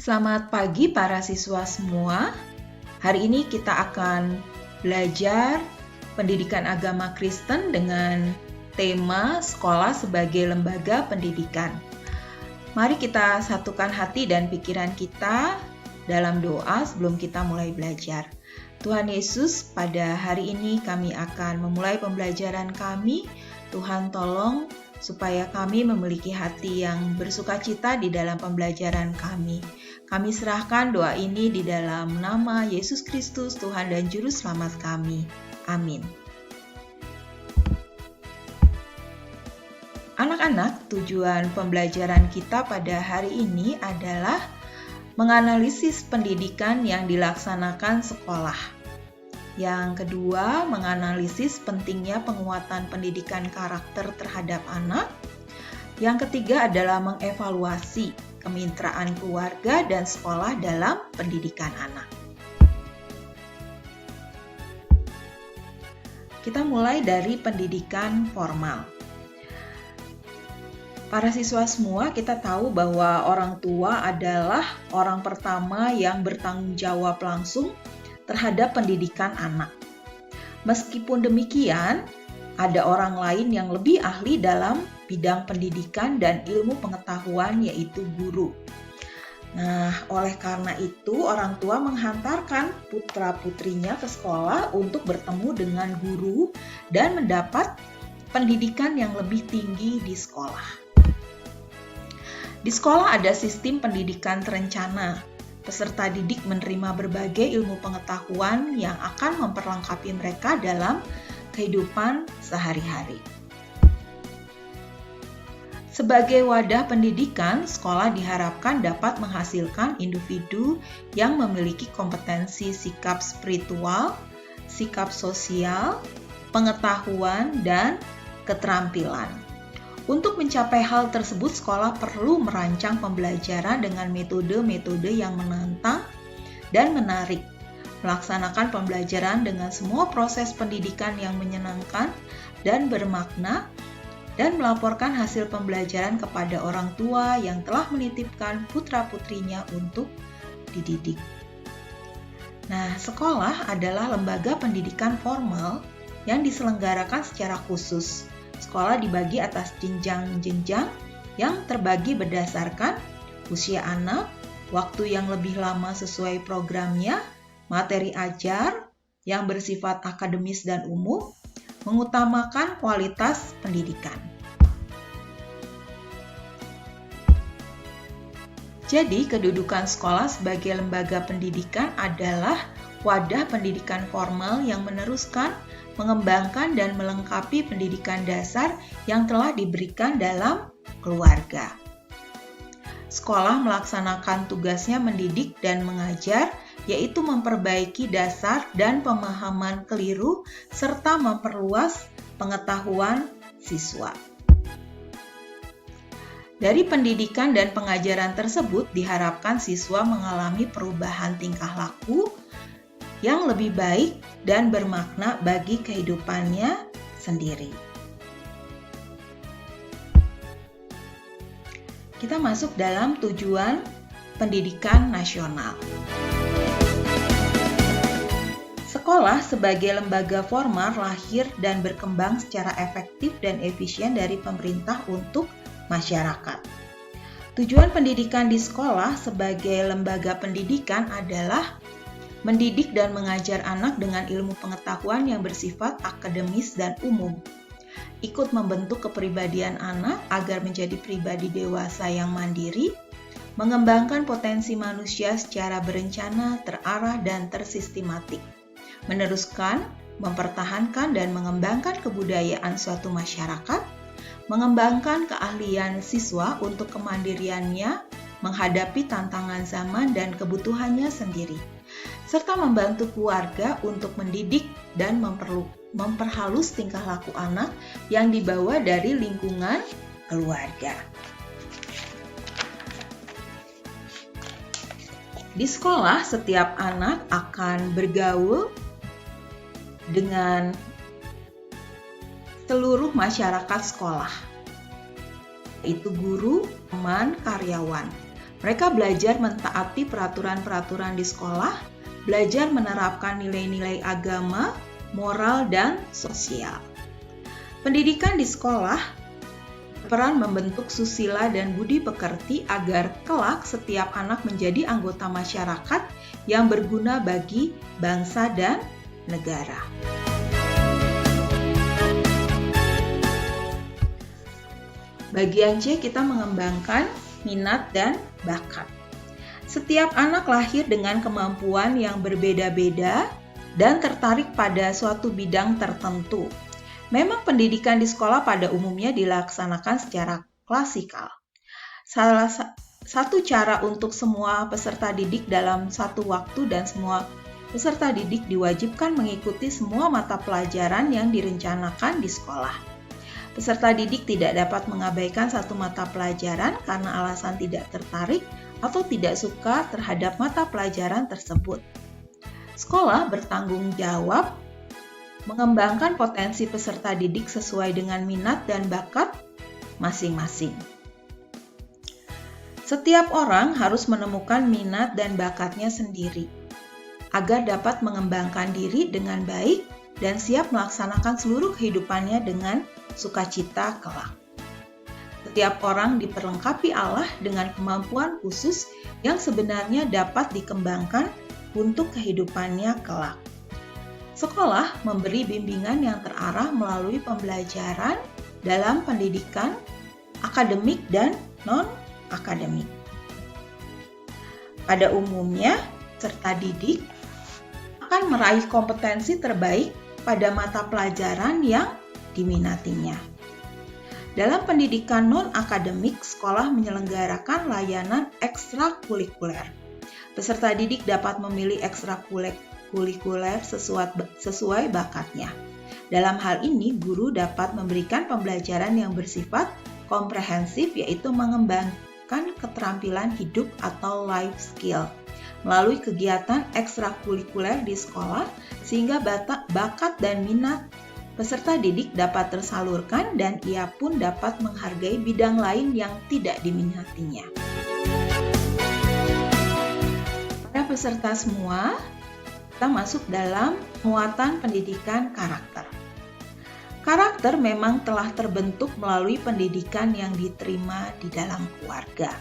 Selamat pagi para siswa semua. Hari ini kita akan belajar pendidikan agama Kristen dengan tema sekolah sebagai lembaga pendidikan. Mari kita satukan hati dan pikiran kita dalam doa sebelum kita mulai belajar. Tuhan Yesus, pada hari ini kami akan memulai pembelajaran kami. Tuhan tolong supaya kami memiliki hati yang bersukacita di dalam pembelajaran kami. Kami serahkan doa ini di dalam nama Yesus Kristus, Tuhan dan Juru Selamat kami. Amin. Anak-anak, tujuan pembelajaran kita pada hari ini adalah menganalisis pendidikan yang dilaksanakan sekolah. Yang kedua, menganalisis pentingnya penguatan pendidikan karakter terhadap anak. Yang ketiga adalah mengevaluasi kemitraan keluarga dan sekolah dalam pendidikan anak. Kita mulai dari pendidikan formal. Para siswa semua, kita tahu bahwa orang tua adalah orang pertama yang bertanggung jawab langsung terhadap pendidikan anak. Meskipun demikian, ada orang lain yang lebih ahli dalam bidang pendidikan dan ilmu pengetahuan, yaitu guru. Nah, oleh karena itu, orang tua menghantarkan putra-putrinya ke sekolah untuk bertemu dengan guru dan mendapat pendidikan yang lebih tinggi di sekolah. Di sekolah ada sistem pendidikan terencana. Peserta didik menerima berbagai ilmu pengetahuan yang akan memperlengkapi mereka dalam kehidupan sehari-hari. Sebagai wadah pendidikan, sekolah diharapkan dapat menghasilkan individu yang memiliki kompetensi sikap spiritual, sikap sosial, pengetahuan, dan keterampilan. Untuk mencapai hal tersebut, sekolah perlu merancang pembelajaran dengan metode-metode yang menantang dan menarik, melaksanakan pembelajaran dengan semua proses pendidikan yang menyenangkan dan bermakna, dan melaporkan hasil pembelajaran kepada orang tua yang telah menitipkan putra-putrinya untuk dididik. Nah, sekolah adalah lembaga pendidikan formal yang diselenggarakan secara khusus. Sekolah dibagi atas jenjang-jenjang yang terbagi berdasarkan usia anak, waktu yang lebih lama sesuai programnya, materi ajar yang bersifat akademis dan umum, mengutamakan kualitas pendidikan. Jadi, kedudukan sekolah sebagai lembaga pendidikan adalah wadah pendidikan formal yang meneruskan, mengembangkan dan melengkapi pendidikan dasar yang telah diberikan dalam keluarga. Sekolah melaksanakan tugasnya mendidik dan mengajar, yaitu memperbaiki dasar dan pemahaman keliru serta memperluas pengetahuan siswa. Dari pendidikan dan pengajaran tersebut diharapkan siswa mengalami perubahan tingkah laku yang lebih baik dan bermakna bagi kehidupannya sendiri. Kita masuk dalam tujuan pendidikan nasional. Sekolah sebagai lembaga formal lahir dan berkembang secara efektif dan efisien dari pemerintah untuk masyarakat. Tujuan pendidikan di sekolah sebagai lembaga pendidikan adalah mendidik dan mengajar anak dengan ilmu pengetahuan yang bersifat akademis dan umum. Ikut membentuk kepribadian anak agar menjadi pribadi dewasa yang mandiri, mengembangkan potensi manusia secara berencana, terarah, dan tersistematik. Meneruskan, mempertahankan, dan mengembangkan kebudayaan suatu masyarakat, mengembangkan keahlian siswa untuk kemandiriannya menghadapi tantangan zaman dan kebutuhannya sendiri, serta membantu keluarga untuk mendidik dan memperhalus tingkah laku anak yang dibawa dari lingkungan keluarga. Di sekolah, setiap anak akan bergaul dengan seluruh masyarakat sekolah, yaitu guru, teman, karyawan. Mereka belajar mentaati peraturan-peraturan di sekolah, belajar menerapkan nilai-nilai agama, moral, dan sosial. Pendidikan di sekolah berperan membentuk susila dan budi pekerti agar kelak setiap anak menjadi anggota masyarakat yang berguna bagi bangsa dan negara. Bagian C, kita mengembangkan minat dan bakat. Setiap anak lahir dengan kemampuan yang berbeda-beda dan tertarik pada suatu bidang tertentu. Memang pendidikan di sekolah pada umumnya dilaksanakan secara klasikal. Salah satu cara untuk semua peserta didik dalam satu waktu dan semua peserta didik diwajibkan mengikuti semua mata pelajaran yang direncanakan di sekolah. Peserta didik tidak dapat mengabaikan satu mata pelajaran karena alasan tidak tertarik atau tidak suka terhadap mata pelajaran tersebut. Sekolah bertanggung jawab mengembangkan potensi peserta didik sesuai dengan minat dan bakat masing-masing. Setiap orang harus menemukan minat dan bakatnya sendiri agar dapat mengembangkan diri dengan baik dan siap melaksanakan seluruh kehidupannya dengan sukacita kelak. Setiap orang diperlengkapi Allah dengan kemampuan khusus yang sebenarnya dapat dikembangkan untuk kehidupannya kelak. Sekolah memberi bimbingan yang terarah melalui pembelajaran dalam pendidikan akademik dan non-akademik. Pada umumnya, peserta didik akan meraih kompetensi terbaik pada mata pelajaran yang diminatinya. Dalam pendidikan non-akademik, sekolah menyelenggarakan layanan ekstrakurikuler. Peserta didik dapat memilih ekstrakurikuler sesuai bakatnya. Dalam hal ini, guru dapat memberikan pembelajaran yang bersifat komprehensif, yaitu mengembangkan keterampilan hidup atau life skill melalui kegiatan ekstrakurikuler di sekolah, sehingga bakat dan minat peserta didik dapat tersalurkan dan ia pun dapat menghargai bidang lain yang tidak diminatinya. Para peserta semua, kita masuk dalam penguatan pendidikan karakter. Karakter memang telah terbentuk melalui pendidikan yang diterima di dalam keluarga.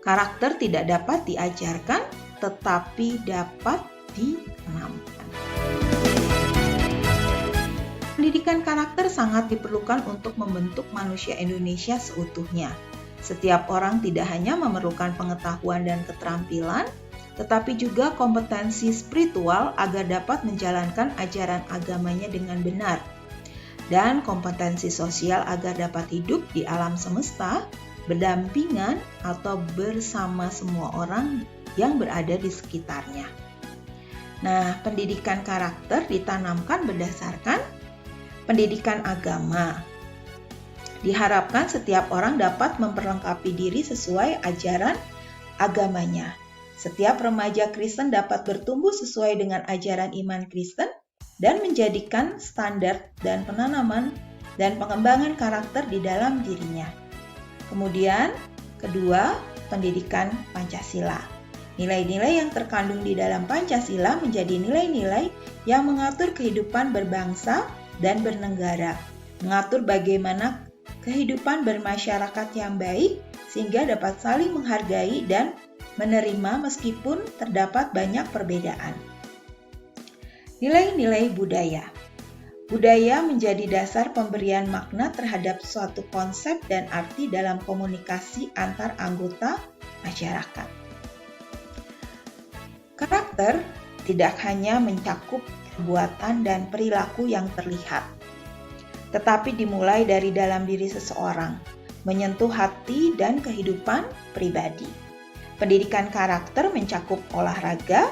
Karakter tidak dapat diajarkan, tetapi dapat ditanamkan. Pendidikan karakter sangat diperlukan untuk membentuk manusia Indonesia seutuhnya. Setiap orang tidak hanya memerlukan pengetahuan dan keterampilan, tetapi juga kompetensi spiritual agar dapat menjalankan ajaran agamanya dengan benar, dan kompetensi sosial agar dapat hidup di alam semesta, berdampingan atau bersama semua orang yang berada di sekitarnya. Nah, pendidikan karakter ditanamkan berdasarkan pendidikan agama. Diharapkan setiap orang dapat memperlengkapi diri sesuai ajaran agamanya. Setiap remaja Kristen dapat bertumbuh sesuai dengan ajaran iman Kristen dan menjadikan standar dan penanaman dan pengembangan karakter di dalam dirinya. Kemudian, kedua, pendidikan Pancasila. Nilai-nilai yang terkandung di dalam Pancasila menjadi nilai-nilai yang mengatur kehidupan berbangsa dan bernegara, mengatur bagaimana kehidupan bermasyarakat yang baik sehingga dapat saling menghargai dan menerima meskipun terdapat banyak perbedaan. Nilai-nilai budaya. Budaya menjadi dasar pemberian makna terhadap suatu konsep dan arti dalam komunikasi antar anggota masyarakat. Karakter tidak hanya mencakup perbuatan dan perilaku yang terlihat, tetapi dimulai dari dalam diri seseorang, menyentuh hati dan kehidupan pribadi. Pendidikan karakter mencakup olahraga,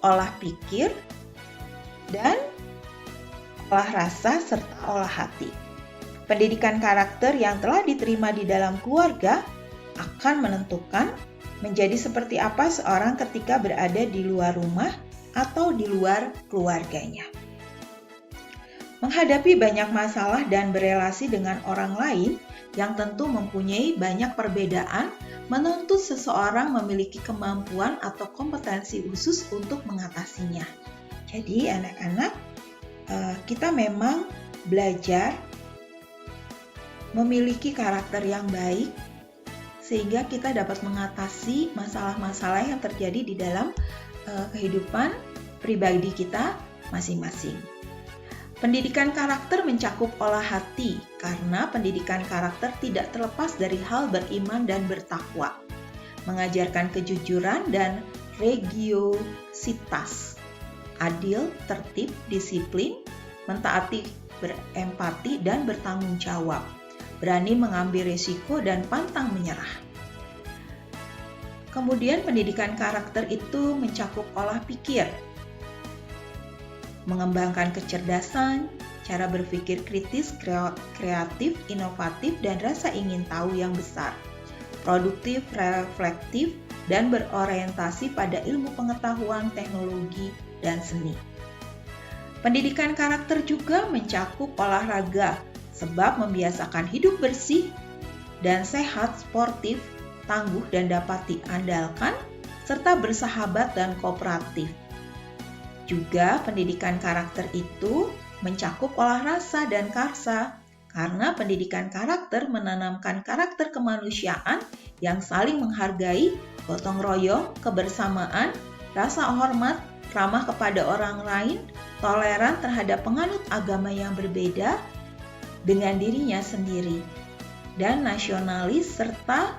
olah pikir, dan olah rasa serta olah hati. Pendidikan karakter yang telah diterima di dalam keluarga akan menentukan menjadi seperti apa seorang ketika berada di luar rumah atau di luar keluarganya. Menghadapi banyak masalah dan berelasi dengan orang lain yang tentu mempunyai banyak perbedaan, menuntut seseorang memiliki kemampuan atau kompetensi khusus untuk mengatasinya. Jadi anak-anak, kita memang belajar memiliki karakter yang baik sehingga kita dapat mengatasi masalah-masalah yang terjadi di dalam kehidupan pribadi kita masing-masing. Pendidikan karakter mencakup olah hati, karena pendidikan karakter tidak terlepas dari hal beriman dan bertakwa, mengajarkan kejujuran dan religiositas, adil, tertib, disiplin, mentaati, berempati, dan bertanggung jawab, berani mengambil risiko dan pantang menyerah. Kemudian pendidikan karakter itu mencakup olah pikir, mengembangkan kecerdasan, cara berpikir kritis, kreatif, inovatif, dan rasa ingin tahu yang besar, produktif, reflektif, dan berorientasi pada ilmu pengetahuan, teknologi, dan seni. Pendidikan karakter juga mencakup olahraga, sebab membiasakan hidup bersih dan sehat, sportif, tangguh, dan dapat diandalkan, serta bersahabat dan kooperatif. Juga pendidikan karakter itu mencakup olah rasa dan karsa, karena pendidikan karakter menanamkan karakter kemanusiaan yang saling menghargai, gotong royong, kebersamaan, rasa hormat, ramah kepada orang lain, toleran terhadap penganut agama yang berbeda dengan dirinya sendiri, dan nasionalis serta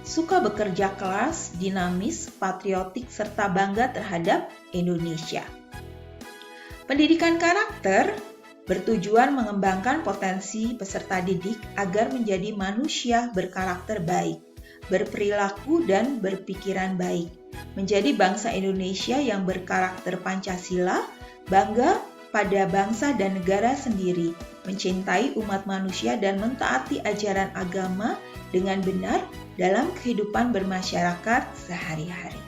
suka bekerja keras, dinamis, patriotik, serta bangga terhadap Indonesia. Pendidikan karakter bertujuan mengembangkan potensi peserta didik agar menjadi manusia berkarakter baik, berperilaku dan berpikiran baik, menjadi bangsa Indonesia yang berkarakter Pancasila, bangga pada bangsa dan negara sendiri, mencintai umat manusia dan mentaati ajaran agama dengan benar dalam kehidupan bermasyarakat sehari-hari.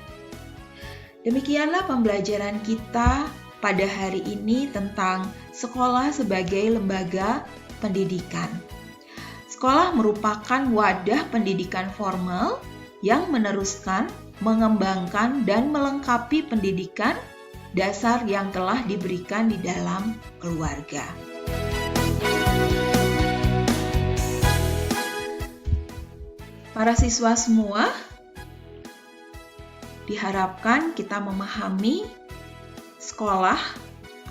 Demikianlah pembelajaran kita pada hari ini tentang sekolah sebagai lembaga pendidikan. Sekolah merupakan wadah pendidikan formal yang meneruskan, mengembangkan, dan melengkapi pendidikan dasar yang telah diberikan di dalam keluarga. Para siswa semua, diharapkan kita memahami sekolah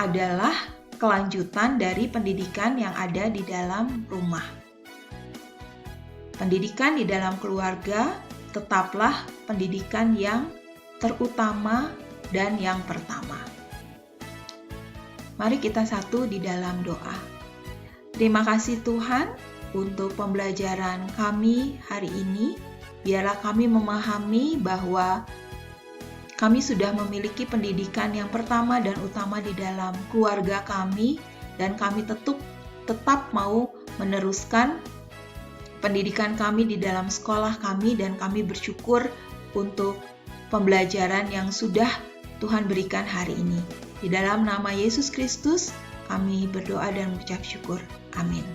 adalah kelanjutan dari pendidikan yang ada di dalam rumah. Pendidikan di dalam keluarga tetaplah pendidikan yang terutama dan yang pertama. Mari kita satu di dalam doa. Terima kasih Tuhan untuk pembelajaran kami hari ini. Biarlah kami memahami bahwa kami sudah memiliki pendidikan yang pertama dan utama di dalam keluarga kami, dan kami tetap mau meneruskan pendidikan kami di dalam sekolah kami, dan kami bersyukur untuk pembelajaran yang sudah Tuhan berikan hari ini. Di dalam nama Yesus Kristus, kami berdoa dan mengucap syukur. Amin.